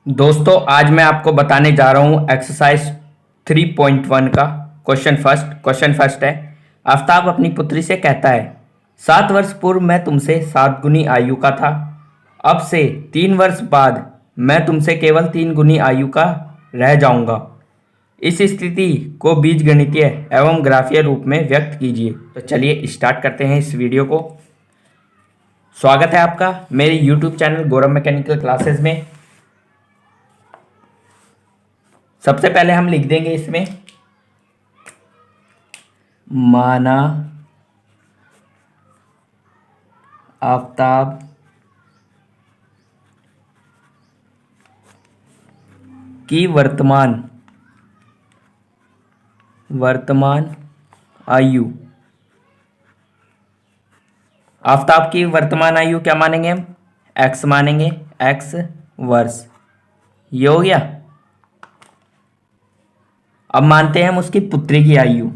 दोस्तों आज मैं आपको बताने जा रहा हूँ एक्सरसाइज 3.1 का क्वेश्चन फर्स्ट है। आफ्ताब अपनी पुत्री से कहता है, 7 वर्ष पूर्व मैं तुमसे 7 गुनी आयु का था। अब से 3 वर्ष बाद मैं तुमसे केवल 3 गुनी आयु का रह जाऊंगा। इस स्थिति को बीजगणितीय एवं ग्राफीय रूप में व्यक्त कीजिए। तो चलिए स्टार्ट करते हैं इस वीडियो को। स्वागत है आपका मेरे यूट्यूब चैनल गौरव मैकेनिकल क्लासेस में। सबसे पहले हम लिख देंगे इसमें माना आफ्ताब की वर्तमान आयु। आफ्ताब की वर्तमान आयु क्या मानेंगे हम? एक्स मानेंगे, एक्स वर्ष। ये हो गया। अब मानते हैं हम उसकी पुत्री की आयु।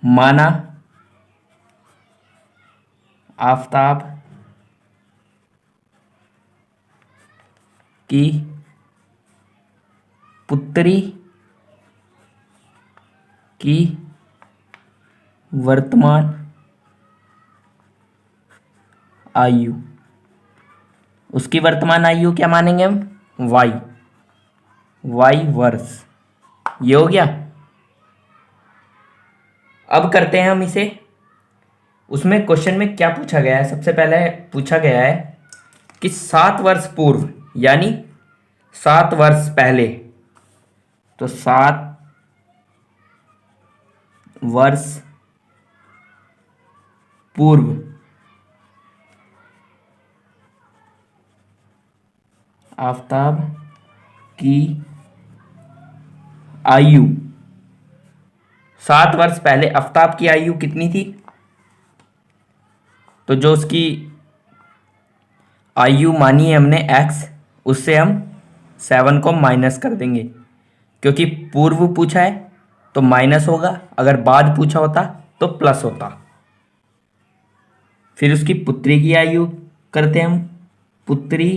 माना आफ्ताब की पुत्री की वर्तमान आयु। उसकी वर्तमान आयु क्या मानेंगे हम? वाई वर्ष। ये हो गया। अब करते हैं हम इसे। उसमें क्वेश्चन में क्या पूछा गया है? सबसे पहले पूछा गया है कि 7 वर्ष पूर्व यानी 7 वर्ष पहले। तो 7 वर्ष पूर्व आफ्ताब की आयु। 7 वर्ष पहले आफ्ताब की आयु कितनी थी? तो जो उसकी आयु मानी है हमने x, उससे हम 7 को माइनस कर देंगे, क्योंकि पूर्व पूछा है तो माइनस होगा, अगर बाद पूछा होता तो प्लस होता। फिर उसकी पुत्री की आयु करते हैं हम। पुत्री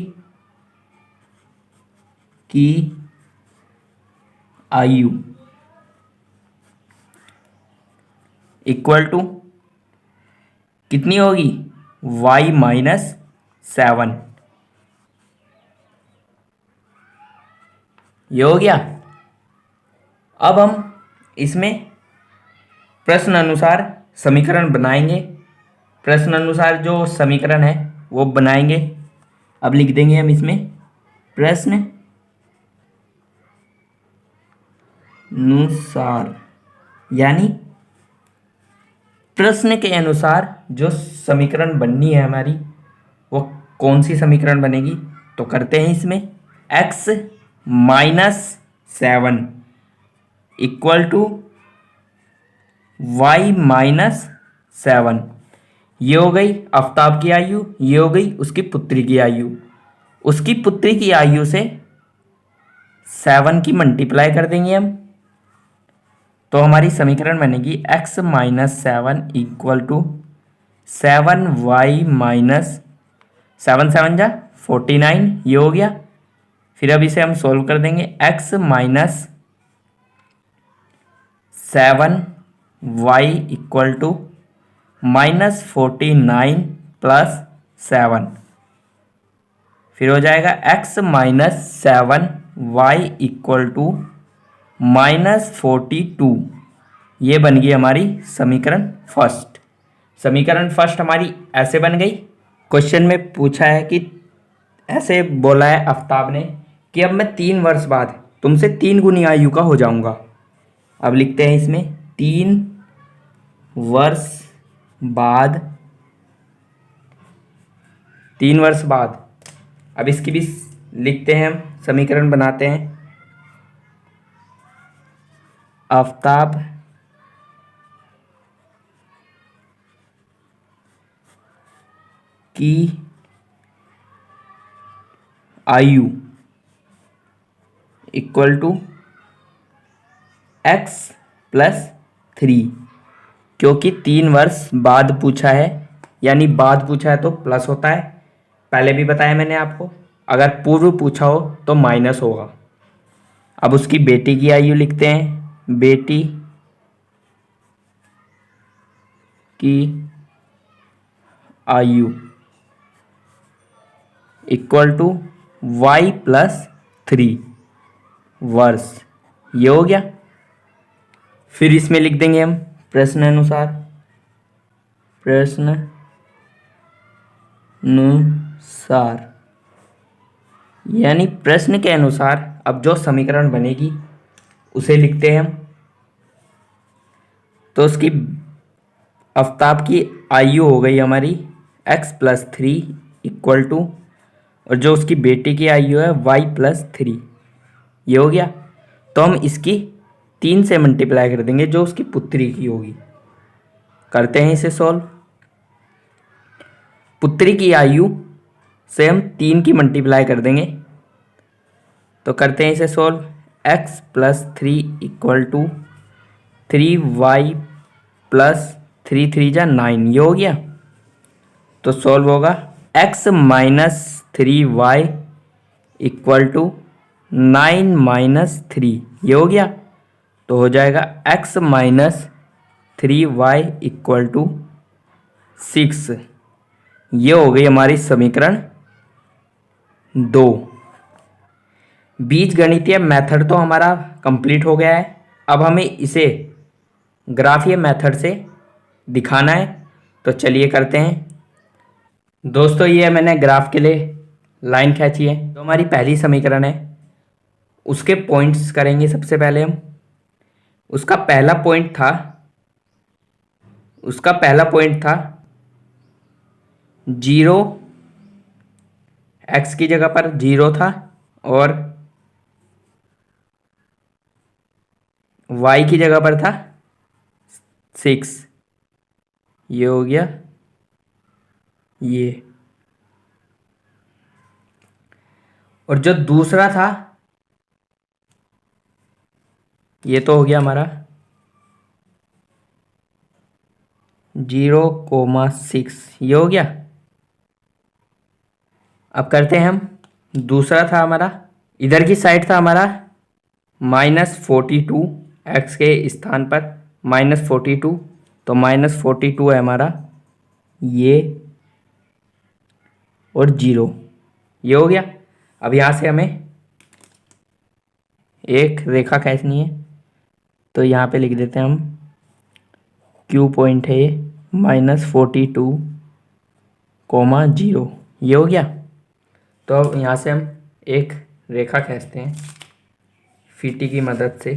की आयु इक्वल टू कितनी होगी? y minus 7। ये हो गया। अब हम इसमें प्रश्न अनुसार समीकरण बनाएंगे। प्रश्न अनुसार जो समीकरण है वो बनाएंगे। अब लिख देंगे हम इसमें प्रश्न अनुसार, यानी प्रश्न के अनुसार जो समीकरण बननी है हमारी, वो कौन सी समीकरण बनेगी? तो करते हैं इसमें x minus 7 equal to y minus 7। ये हो गई आफ्ताब की आयु, ये हो गई उसकी पुत्री की आयु। उसकी पुत्री की आयु से 7 की मल्टीप्लाई कर देंगे हम, तो हमारी समीकरण बनेगी x minus 7 equal to 7y minus 7 जा 49। ये हो गया। फिर अब इसे हम सोल्व कर देंगे। x minus 7y equal to minus 49 plus 7। फिर हो जाएगा x minus 7y equal to minus 42। ये बन गई हमारी समीकरण फर्स्ट। समीकरण फर्स्ट हमारी ऐसे बन गई। क्वेश्चन में पूछा है कि ऐसे बोला है आफ्ताब ने कि अब मैं 3 वर्ष बाद तुमसे 3 गुनी आयु का हो जाऊंगा। अब लिखते हैं इसमें 3 वर्ष बाद। 3 वर्ष बाद अब इसकी भी लिखते हैं हम, समीकरण बनाते हैं। आफ्ताब की आयु इक्वल टू x प्लस 3, क्योंकि 3 वर्ष बाद पूछा है, यानी बाद पूछा है तो प्लस होता है। पहले भी बताया मैंने आपको। अगर पूर्व पूछा हो तो माइनस होगा। अब उसकी बेटी की आयु लिखते हैं। बेटी की आयु इक्वल टू y प्लस 3 वर्ष। ये हो गया। फिर इसमें लिख देंगे हम प्रश्न अनुसार। प्रश्न अनुसार यानी प्रश्न के अनुसार अब जो समीकरण बनेगी उसे लिखते हैं हम। तो उसकी आफ्ताब की आयु हो गई हमारी x प्लस 3 इक्वल टू, और जो उसकी बेटी की आयु है y प्लस 3। ये हो गया। तो हम इसकी 3 से मल्टीप्लाई कर देंगे जो उसकी पुत्री की होगी। करते हैं इसे सॉल्व। पुत्री की आयु से हम 3 की मल्टीप्लाई कर देंगे। तो करते हैं इसे solve. x plus 3 equal to 3y plus 3 3 जा 9। ये हो गया। तो सॉल्व होगा x minus 3y equal to 9 minus 3। ये हो गया। तो हो जाएगा x minus 3y equal to 6। ये हो गई हमारी समीकरण 2। बीजगणितीय मेथड तो हमारा कंप्लीट हो गया है। अब हमें इसे ग्राफीय मेथड से दिखाना है। तो चलिए करते हैं। दोस्तों ये मैंने ग्राफ के लिए लाइन खींची है। तो हमारी पहली समीकरण है, उसके पॉइंट्स करेंगे सबसे पहले हम। उसका पहला पॉइंट था 0, x की जगह पर 0 था और y की जगह पर था 6। ये हो गया। ये और जो दूसरा था ये तो हो गया हमारा 0,6। ये हो गया। अब करते हैं हम। दूसरा था हमारा, इधर की साइड था हमारा -42, x के स्थान पर -42। तो -42 है हमारा ये, और 0। ये हो गया। अब यहाँ से हमें एक रेखा खींचनी है। तो यहाँ पे लिख देते हैं हम, Q पॉइंट है ये -42, 0। ये हो गया। तो अब यहाँ से हम एक रेखा खींचते हैं फीटी की मदद से।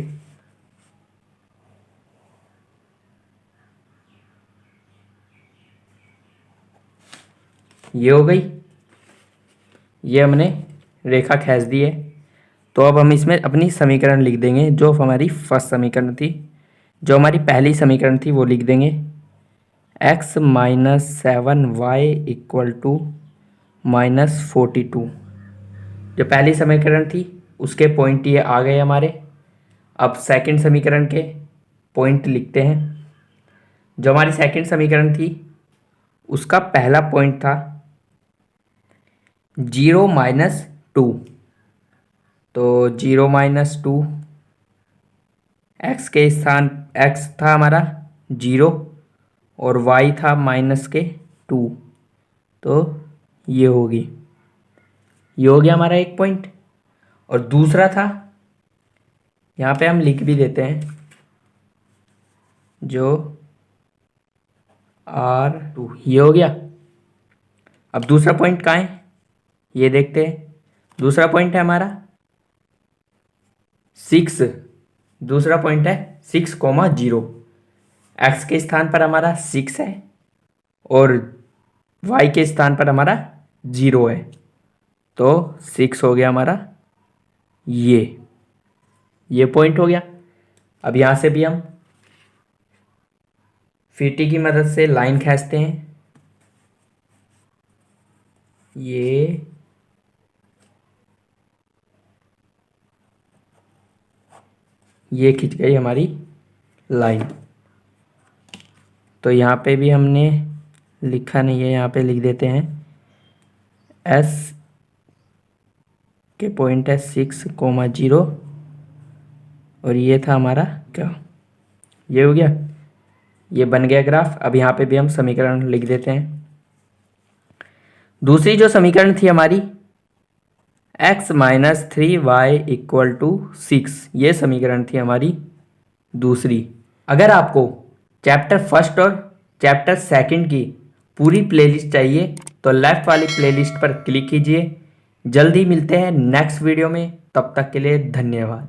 ये हो गई। ये हमने रेखा खींच दी है। तो अब हम इसमें अपनी समीकरण लिख देंगे। जो हमारी फर्स्ट समीकरण थी, जो हमारी पहली समीकरण थी वो लिख देंगे x minus 7y equal to -42। जो पहली समीकरण थी उसके पॉइंट ये आ गए हमारे। अब सेकंड समीकरण के पॉइंट लिखते हैं। जो हमारी सेकंड समीकरण थी उसका पहला पॉइंट था 0 माइनस 2। तो 0 माइनस 2, एक्स के स्थान x था हमारा 0 और y था -2। तो ये होगी। ये हो गया हमारा एक पॉइंट। और दूसरा था, यहाँ पे हम लिख भी देते हैं, जो R2। ये हो गया। अब दूसरा पॉइंट कहाँ है ये देखते हैं। दूसरा पॉइंट है हमारा 6। दूसरा पॉइंट है 6,0। एक्स के स्थान पर हमारा 6 है और वाई के स्थान पर हमारा 0 है। तो 6 हो गया हमारा ये पॉइंट हो गया। अब यहाँ से भी हम फीटी की मदद से लाइन खींचते हैं। ये खिंच गई हमारी लाइन। तो यहाँ पे भी हमने लिखा नहीं है, यहाँ पे लिख देते हैं के पॉइंट है 6,0 और ये था हमारा क्या, ये हो गया, ये बन गया ग्राफ। अब यहाँ पे भी हम समीकरण लिख देते हैं। दूसरी जो समीकरण थी हमारी x minus 3y equal to 6, ये समीकरण थी हमारी दूसरी। अगर आपको चैप्टर फर्स्ट और चैप्टर सेकंड की पूरी प्लेलिस्ट चाहिए तो लेफ्ट वाली प्लेलिस्ट पर क्लिक कीजिए। जल्दी मिलते हैं नेक्स्ट वीडियो में, तब तक के लिए धन्यवाद।